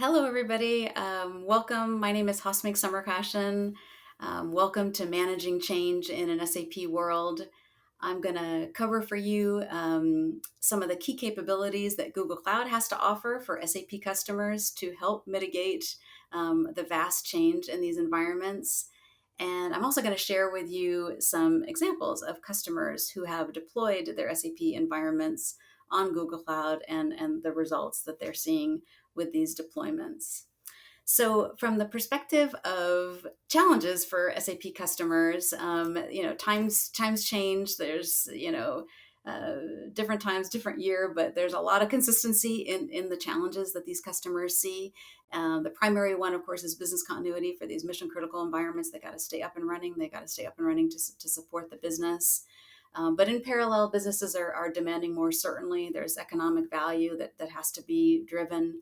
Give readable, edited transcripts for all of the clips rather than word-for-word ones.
Hello, everybody. Welcome. My name is Hasmig Samurkashian. Welcome to Managing Change in an SAP World. I'm going to cover for you some of the key capabilities that Google Cloud has to offer for SAP customers to help mitigate the vast change in these environments. And I'm also going to share with you some examples of customers who have deployed their SAP environments on Google Cloud and the results that they're seeing with these deployments. So, from the perspective of challenges for SAP customers, times change. There's different times, different year, but there's a lot of consistency in the challenges that these customers see. The primary one, of course, is business continuity for these mission critical environments. They got to stay up and running. They got to stay up and running to support the business. But in parallel, businesses are demanding more. Certainly, there's economic value that has to be driven.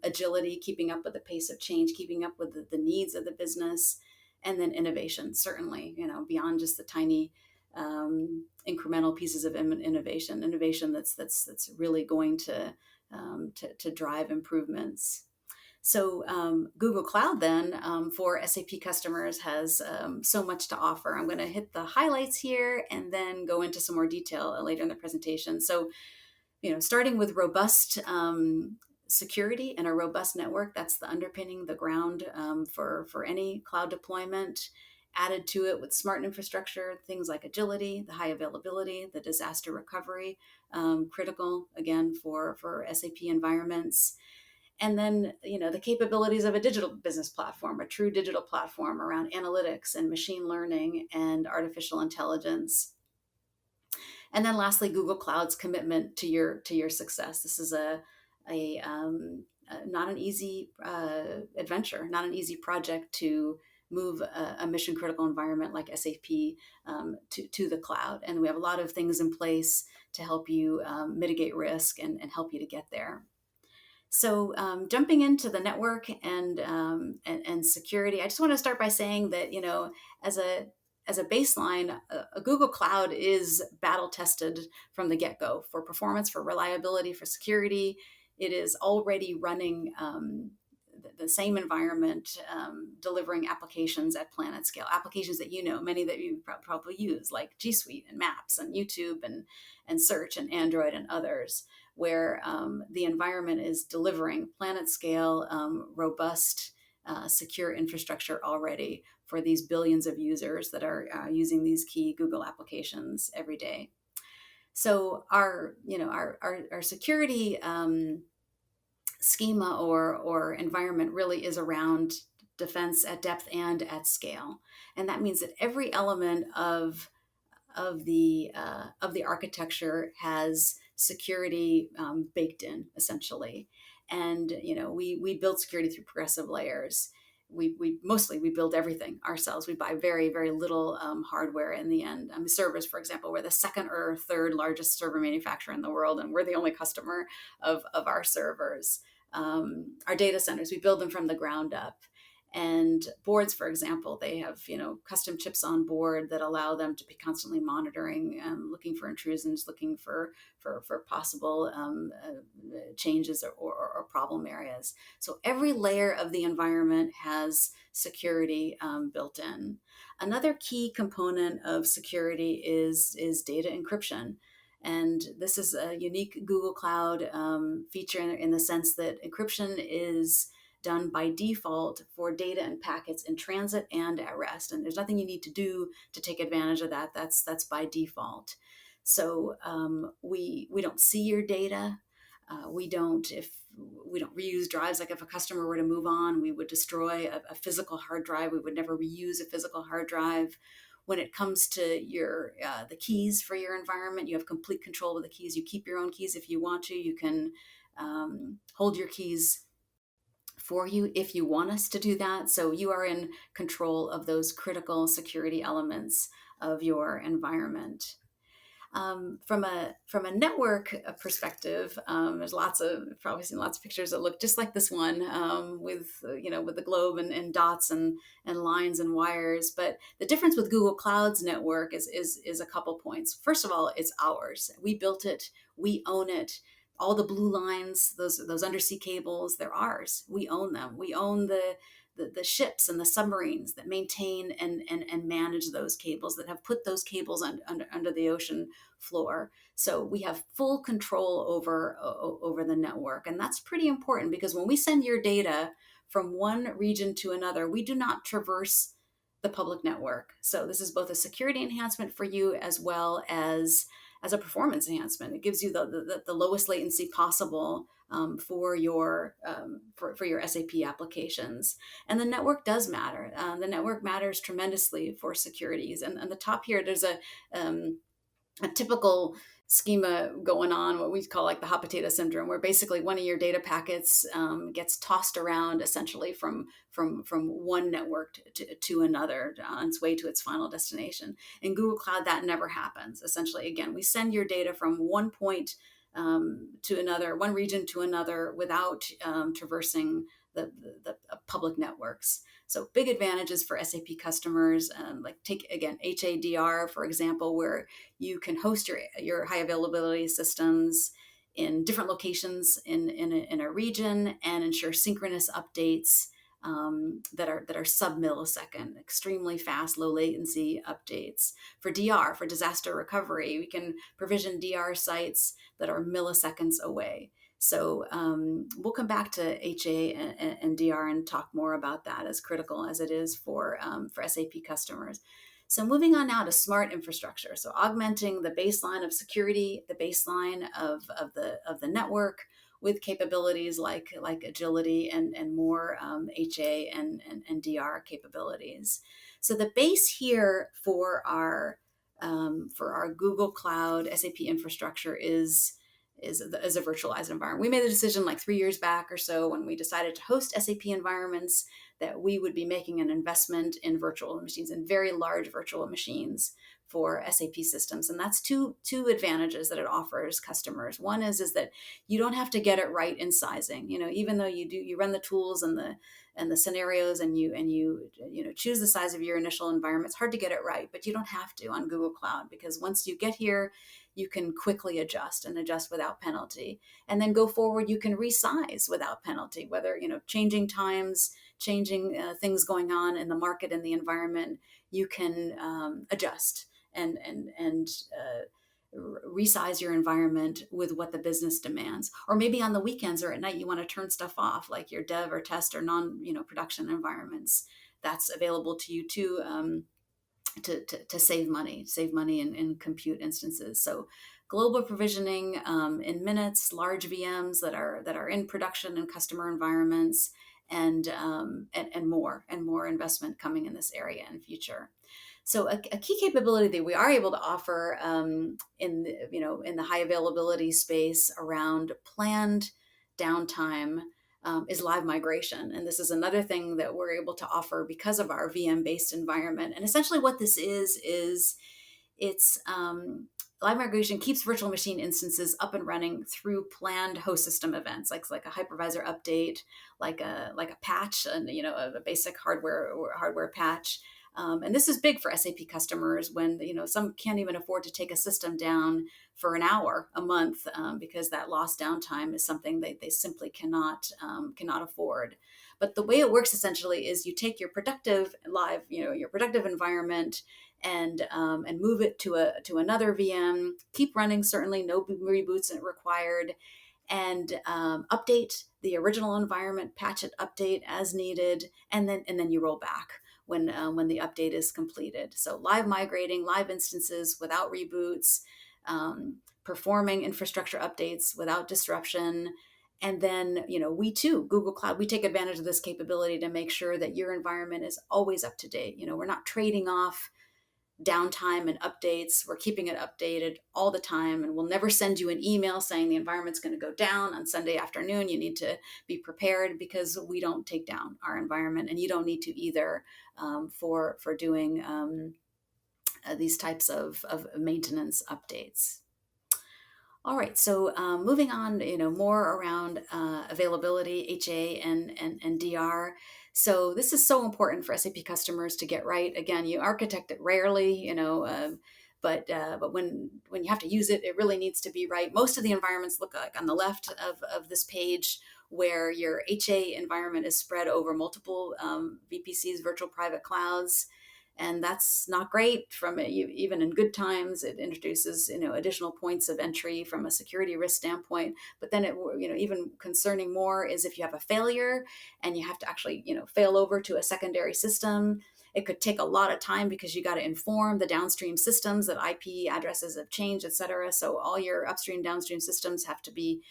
Agility, keeping up with the pace of change, keeping up with the needs of the business, and then innovation. Certainly, beyond just the tiny incremental pieces of innovation that's really going to drive improvements. So Google Cloud then for SAP customers has so much to offer. I'm going to hit the highlights here and then go into some more detail later in the presentation. So, starting with robust security and a robust network, that's the underpinning, the ground for any cloud deployment. Added to it with smart infrastructure, things like agility, the high availability, the disaster recovery, critical again for SAP environments. And then, the capabilities of a digital business platform, a true digital platform around analytics and machine learning and artificial intelligence. And then lastly, Google Cloud's commitment to your success. This is not an easy adventure, not an easy project to move a mission critical environment like SAP to the cloud. And we have a lot of things in place to help you mitigate risk and help you to get there. So jumping into the network and security, I just want to start by saying that, as a baseline, a Google Cloud is battle tested from the get-go for performance, for reliability, for security. It is already running the same environment, delivering applications at planet scale, applications that many that you probably use, like G Suite and Maps and YouTube and Search and Android and others, where the environment is delivering planet scale, robust, secure infrastructure already for these billions of users that are using these key Google applications every day. So our security schema or environment really is around defense at depth and at scale, and that means that every element of the architecture has security baked in, essentially. And we build security through progressive layers. We mostly build everything ourselves. We buy very, very little hardware in the end. Servers, for example, we're the second or third largest server manufacturer in the world, and we're the only customer of our servers. Our data centers, we build them from the ground up. And boards, for example, they have custom chips on board that allow them to be constantly monitoring, looking for intrusions, looking for possible changes or problem areas. So every layer of the environment has security built in. Another key component of security is data encryption. And this is a unique Google Cloud feature in the sense that encryption is done by default for data and packets in transit and at rest. And there's nothing you need to do to take advantage of that. That's by default. So we don't see your data. We don't reuse drives. Like if a customer were to move on, we would destroy a physical hard drive. We would never reuse a physical hard drive. When it comes to the keys for your environment, you have complete control of the keys. You keep your own keys if you want to. You can hold your keys for you if you want us to do that. So you are in control of those critical security elements of your environment. From a network perspective, there's probably seen lots of pictures that look just like this one, with the globe and dots and lines and wires. But the difference with Google Cloud's network is a couple points. First of all, it's ours. We built it. We own it. all the blue lines, those undersea cables, they're ours. We own them. We own the ships and the submarines that maintain and manage those cables, that have put those cables under the ocean floor. So we have full control over the network. And that's pretty important, because when we send your data from one region to another, we do not traverse the public network. So this is both a security enhancement for you as well as a performance enhancement. It gives you the lowest latency possible for your SAP applications. And the network does matter. The network matters tremendously for securities. And on the top here, there's a typical schema going on, what we call like the hot potato syndrome, where basically one of your data packets gets tossed around essentially from one network to another on its way to its final destination. In Google Cloud, that never happens. Essentially, again, we send your data from one point to another, one region to another, without traversing the public networks. So big advantages for SAP customers, like take again HADR, for example, where you can host your high availability systems in different locations in a region and ensure synchronous updates that are sub-millisecond, extremely fast, low latency updates. For DR, for disaster recovery, we can provision DR sites that are milliseconds away. So we'll come back to HA and DR and talk more about that, as critical as it is for SAP customers. So moving on now to smart infrastructure. So augmenting the baseline of security, the baseline of the network, with capabilities like agility and more HA and DR capabilities. So the base here for our Google Cloud SAP infrastructure is a virtualized environment. We made the decision like 3 years back or so, when we decided to host SAP environments, that we would be making an investment in virtual machines, in very large virtual machines for SAP systems. And that's two advantages that it offers customers. One is that you don't have to get it right in sizing. Even though you run the tools and the scenarios, and you choose the size of your initial environment, it's hard to get it right, but you don't have to on Google Cloud, because once you get here, you can quickly adjust without penalty. And then go forward, you can resize without penalty, whether, changing times, changing things going on in the market and the environment, you can adjust and resize your environment with what the business demands. Or maybe on the weekends or at night, you want to turn stuff off, like your dev or test or production environments. That's available to you too, to save money in compute instances. So global provisioning in minutes, large VMs that are in production and customer environments, and more investment coming in this area in future. So a key capability that we are able to offer in the high availability space around planned downtime is live migration. And this is another thing that we're able to offer because of our VM-based environment. And essentially what this is it's live migration keeps virtual machine instances up and running through planned host system events, like a hypervisor update, like a patch, and a basic hardware patch. And this is big for SAP customers when some can't even afford to take a system down for an hour a month, because that lost downtime is something they simply cannot afford. But the way it works essentially is you take your productive environment and move it to another VM, keep running, certainly no reboots required, and update the original environment, patch it, update as needed, and then you roll back when the update is completed. So live migrating, live instances without reboots, performing infrastructure updates without disruption. And then, we too, Google Cloud, we take advantage of this capability to make sure that your environment is always up to date. We're not trading off downtime and updates. We're keeping it updated all the time, and we'll never send you an email saying the environment's going to go down on Sunday afternoon. You need to be prepared, because we don't take down our environment, and you don't need to either for doing these types of maintenance updates. All right, so moving on, more around availability, HA and DR. So this is so important for SAP customers to get right. Again, you architect it rarely, but when you have to use it, it really needs to be right. Most of the environments look like on the left of this page, where your HA environment is spread over multiple VPCs, virtual private clouds. And that's not great even in good times. It introduces, additional points of entry from a security risk standpoint. But then even concerning more is if you have a failure and you have to actually, fail over to a secondary system. It could take a lot of time because you got to inform the downstream systems that IP addresses have changed, et cetera. So all your upstream, downstream systems have to be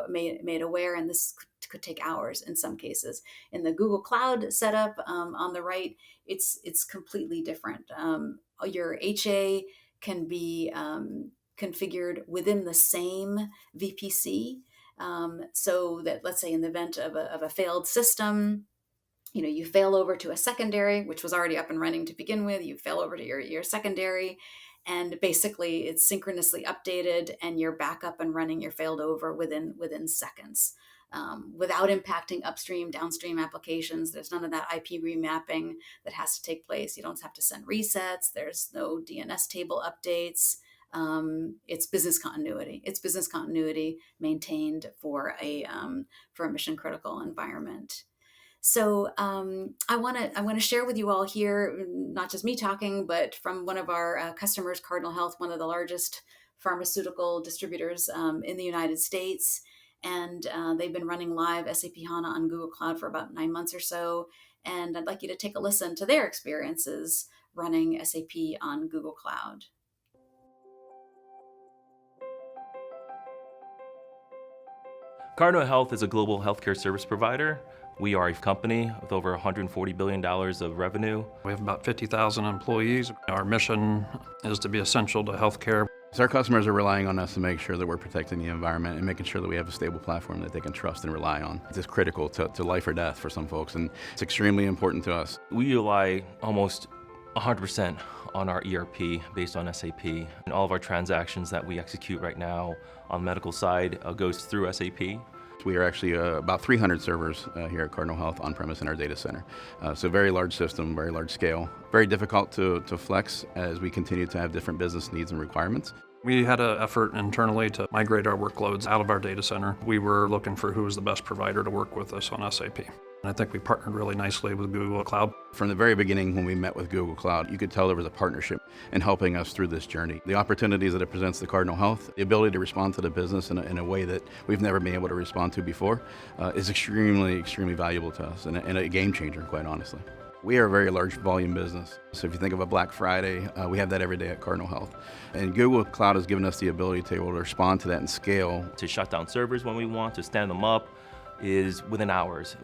made aware, and this could take hours in some cases. In the Google Cloud setup on the right, it's completely different. Your HA can be configured within the same VPC, so that, let's say, in the event of a failed system, you fail over to a secondary, which was already up and running to begin with. You fail over to your secondary, and basically it's synchronously updated, and you're back up and running your failed over within seconds, without impacting upstream, downstream applications. There's none of that IP remapping that has to take place. You don't have to send resets. There's no DNS table updates. It's business continuity. It's business continuity maintained for a mission critical environment. So I want to share with you all here, not just me talking, but from one of our customers, Cardinal Health, one of the largest pharmaceutical distributors in the United States. And they've been running live SAP HANA on Google Cloud for about 9 months or so. And I'd like you to take a listen to their experiences running SAP on Google Cloud. Cardinal Health is a global healthcare service provider. We are a company with over $140 billion of revenue. We have about 50,000 employees. Our mission is to be essential to healthcare. So our customers are relying on us to make sure that we're protecting the environment and making sure that we have a stable platform that they can trust and rely on. It's critical to life or death for some folks, and it's extremely important to us. We rely almost 100% on our ERP based on SAP. And all of our transactions that we execute right now on the medical side goes through SAP. We are actually about 300 servers here at Cardinal Health on-premise in our data center. So very large system, very large scale. Very difficult to flex as we continue to have different business needs and requirements. We had an effort internally to migrate our workloads out of our data center. We were looking for who was the best provider to work with us on SAP. And I think we partnered really nicely with Google Cloud. From the very beginning when we met with Google Cloud, you could tell there was a partnership in helping us through this journey. The opportunities that it presents to Cardinal Health, the ability to respond to the business in a way that we've never been able to respond to before is extremely, extremely valuable to us and a game changer, quite honestly. We are a very large volume business. So if you think of a Black Friday, we have that every day at Cardinal Health. And Google Cloud has given us the ability to be able to respond to that and scale. To shut down servers when we want, to stand them up, is within hours.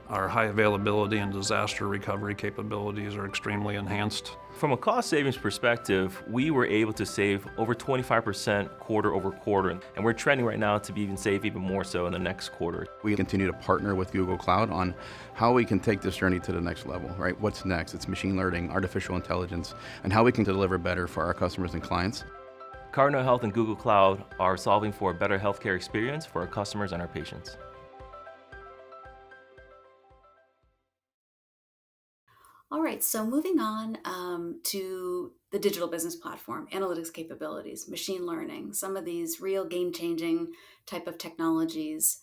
Our high availability and disaster recovery capabilities are extremely enhanced. From a cost savings perspective, we were able to save over 25% quarter over quarter, and we're trending right now to save even more so in the next quarter. We continue to partner with Google Cloud on how we can take this journey to the next level, right? What's next? It's machine learning, artificial intelligence, and how we can deliver better for our customers and clients. Cardinal Health and Google Cloud are solving for a better healthcare experience for our customers and our patients. All right, so moving on to the digital business platform, analytics capabilities, machine learning, some of these real game-changing type of technologies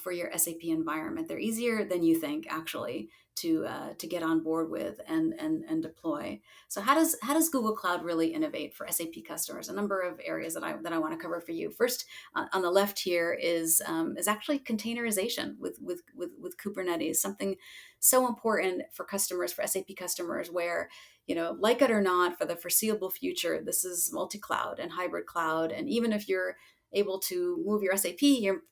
for your SAP environment. They're easier than you think, actually, to get on board with and deploy. So how does Google Cloud really innovate for SAP customers? A number of areas that I want to cover for you. First, on the left here is actually containerization with Kubernetes, something so important for customers, for SAP customers, where, like it or not, for the foreseeable future, this is multi-cloud and hybrid cloud. And even if you're able to move your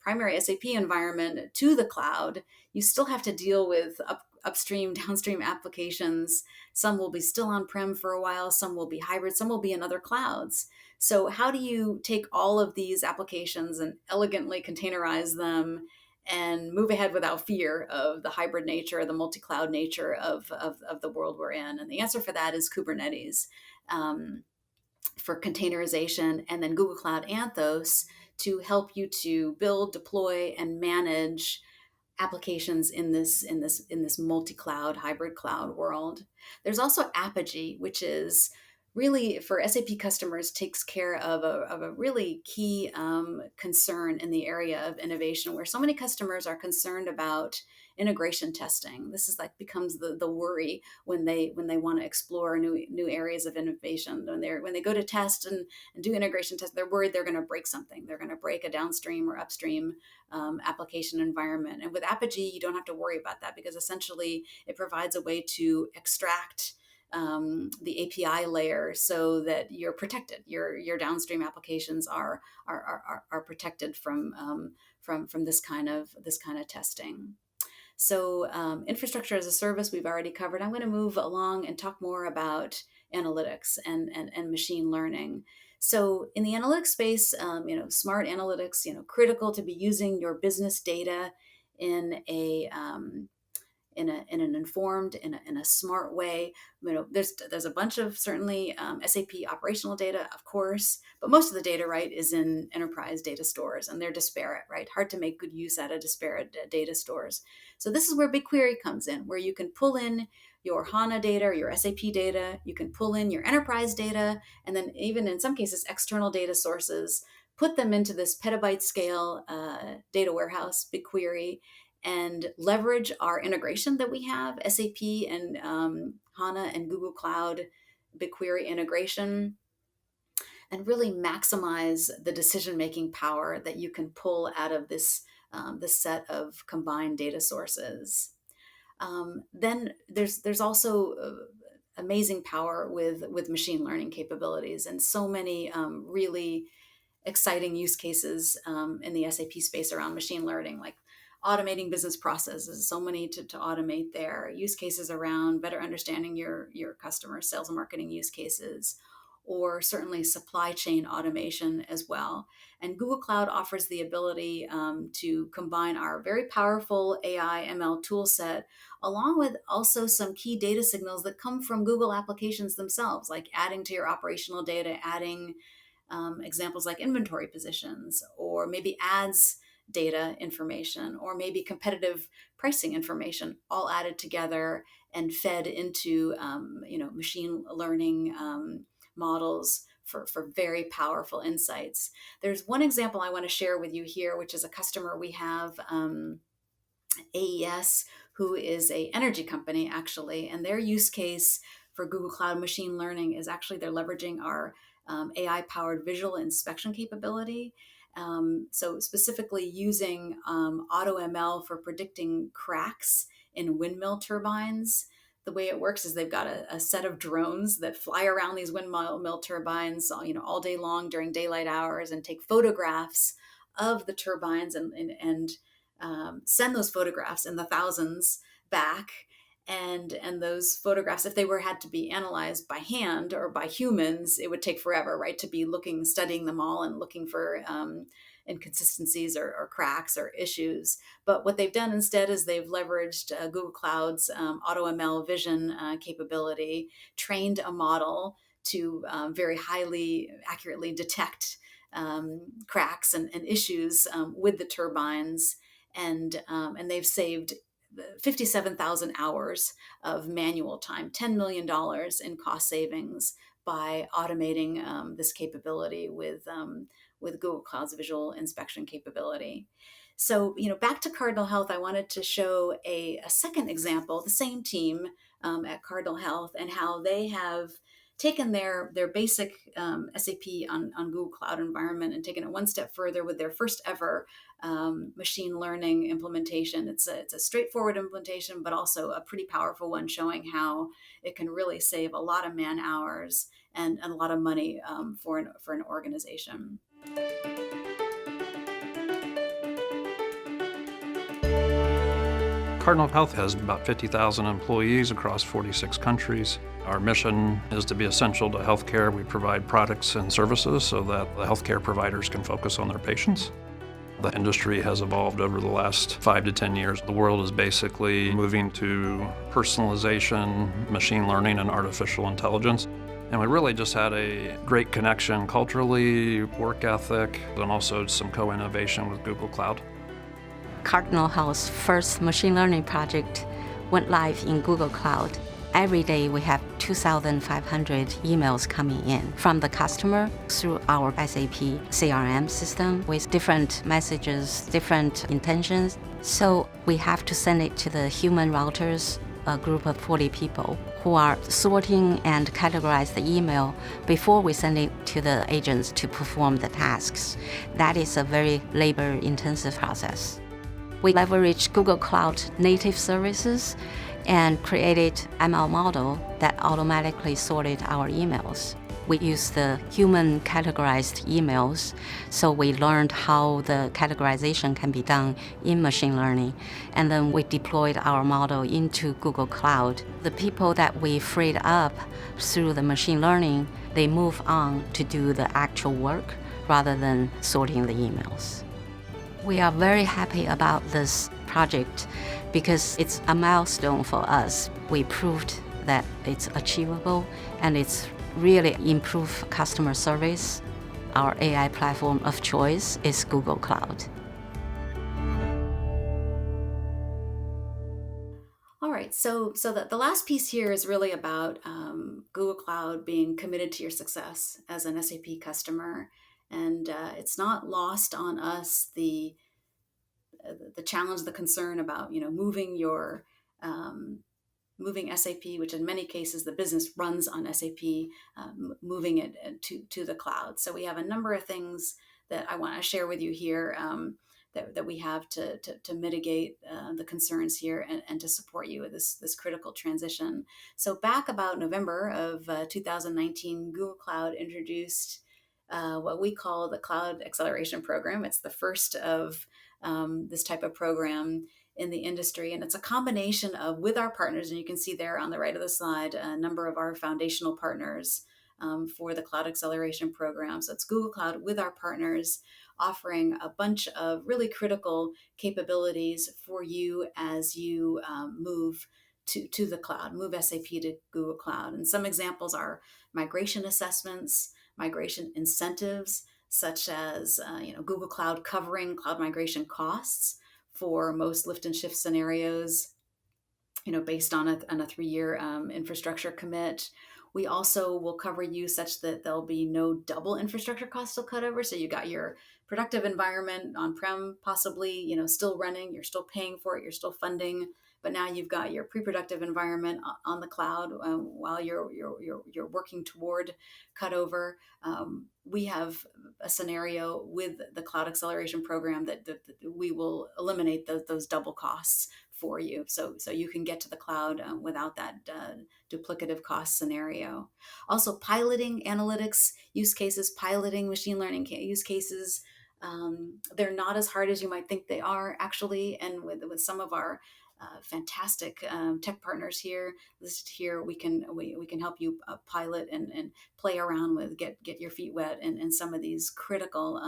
primary SAP environment to the cloud, you still have to deal with upstream, downstream applications. Some will be still on-prem for a while, some will be hybrid, some will be in other clouds. So how do you take all of these applications and elegantly containerize them and move ahead without fear of the hybrid nature, the multi-cloud nature of the world we're in? And the answer for that is Kubernetes. For containerization, and then Google Cloud Anthos to help you to build, deploy, and manage applications in this multi-cloud, hybrid cloud world. There's also Apogee, which is really for SAP customers takes care of a really key concern in the area of innovation, where so many customers are concerned about integration testing. This is like becomes the worry when they want to explore new areas of innovation. When they go to test and do integration tests, they're worried they're going to break something. They're going to break a downstream or upstream application environment. And with Apogee, you don't have to worry about that, because essentially it provides a way to extract the API layer so that you're protected. Your downstream applications are protected from this kind of testing. So infrastructure as a service we've already covered. I'm going to move along and talk more about analytics and machine learning. So in the analytics space, smart analytics, critical to be using your business data in an informed, in a smart way. There's a bunch of certainly SAP operational data, of course, but most of the data, right, is in enterprise data stores, and they're disparate, right? Hard to make good use out of disparate data stores. So this is where BigQuery comes in, where you can pull in your HANA data or your SAP data, you can pull in your enterprise data, and then even in some cases, external data sources, put them into this petabyte scale data warehouse, BigQuery, and leverage our integration that we have, SAP and HANA and Google Cloud BigQuery integration, and really maximize the decision-making power that you can pull out of this set of combined data sources. Then there's also amazing power with machine learning capabilities, and so many really exciting use cases in the SAP space around machine learning, like automating business processes, so many to automate there, use cases around better understanding your customer sales and marketing use cases, or certainly supply chain automation as well. And Google Cloud offers the ability to combine our very powerful AI ML tool set along with also some key data signals that come from Google applications themselves, like adding to your operational data, adding examples like inventory positions, or maybe ads data information, or maybe competitive pricing information, all added together and fed into machine learning models for very powerful insights. There's one example I want to share with you here, which is a customer we have, AES, who is a energy company actually, and their use case for Google Cloud machine learning is actually they're leveraging our AI-powered visual inspection capability. So specifically using AutoML for predicting cracks in windmill turbines. The way it works is they've got a set of drones that fly around these windmill turbines, all day long during daylight hours, and take photographs of the turbines and send those photographs in the thousands back. And those photographs, if they had to be analyzed by hand or by humans, it would take forever, right? To be studying them all and looking for inconsistencies or cracks or issues. But what they've done instead is they've leveraged Google Cloud's AutoML vision capability, trained a model to very highly accurately detect cracks and issues with the turbines, and they've saved 57,000 hours of manual time, $10 million in cost savings by automating this capability with Google Cloud's visual inspection capability. So, back to Cardinal Health, I wanted to show a second example, the same team at Cardinal Health, and how they have taken their basic SAP on Google Cloud environment and taken it one step further with their first ever machine learning implementation. It's a straightforward implementation, but also a pretty powerful one, showing how it can really save a lot of man hours and a lot of money for an organization. Cardinal Health has about 50,000 employees across 46 countries. Our mission is to be essential to healthcare. We provide products and services so that the healthcare providers can focus on their patients. The industry has evolved over the last 5 to 10 years. The world is basically moving to personalization, machine learning, and artificial intelligence. And we really just had a great connection culturally, work ethic, and also some co-innovation with Google Cloud. Cardinal Health's first machine learning project went live in Google Cloud. Every day we have 2,500 emails coming in from the customer through our SAP CRM system with different messages, different intentions. So we have to send it to the human routers, a group of 40 people who are sorting and categorize the email before we send it to the agents to perform the tasks. That is a very labor-intensive process. We leverage Google Cloud native services and created ML model that automatically sorted our emails. We use the human categorized emails, so we learned how the categorization can be done in machine learning, and then we deployed our model into Google Cloud. The people that we freed up through the machine learning, they move on to do the actual work rather than sorting the emails. We are very happy about this project because it's a milestone for us. We proved that it's achievable and it's really improved customer service. Our AI platform of choice is Google Cloud. All right, so the last piece here is really about Google Cloud being committed to your success as an SAP customer, and it's not lost on us the challenge, the concern about moving SAP, which in many cases the business runs on SAP, moving it to the cloud. So we have a number of things that I want to share with you here that we have to mitigate the concerns here and to support you with this critical transition. So back about November of 2019, Google Cloud introduced what we call the Cloud Acceleration Program. It's the first of this type of program in the industry. And it's a combination of, with our partners, and you can see there on the right of the slide, a number of our foundational partners for the Cloud Acceleration Program. So it's Google Cloud with our partners offering a bunch of really critical capabilities for you as you move to the cloud, move SAP to Google Cloud. And some examples are migration assessments, migration incentives, such as Google Cloud covering cloud migration costs for most lift and shift scenarios, based on a 3-year infrastructure commit. We also will cover you such that there'll be no double infrastructure costs to cut over. So you got your productive environment on-prem, possibly, still running, you're still paying for it, you're still funding, but now you've got your pre-productive environment on the cloud while you're working toward cutover. We have a scenario with the Cloud Acceleration Program that we will eliminate those double costs for you, so you can get to the cloud without that duplicative cost scenario. Also, piloting analytics use cases, piloting machine learning use cases. They're not as hard as you might think they are, actually, and with some of our fantastic tech partners here listed here, we can help you pilot and play around with, get your feet wet in some of these critical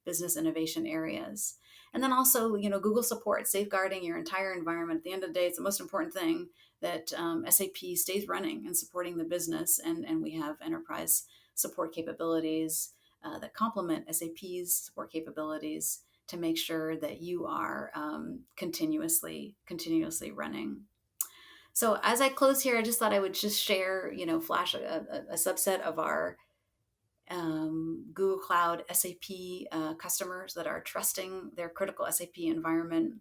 business innovation areas. And then also, Google support, safeguarding your entire environment. At the end of the day, it's the most important thing that SAP stays running and supporting the business, and we have enterprise support capabilities that complement SAP's support capabilities to make sure that you are continuously running. So as I close here, I just thought I would just share, flash a subset of our Google Cloud SAP customers that are trusting their critical SAP environment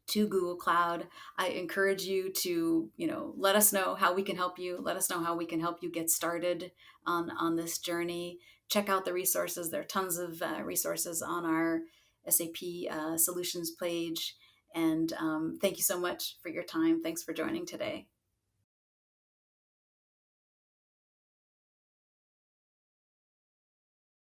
to Google Cloud. I encourage you to, let us know how we can help you. Let us know how we can help you get started on this journey. Check out the resources. There are tons of resources on our SAP solutions page. And thank you so much for your time. Thanks for joining today.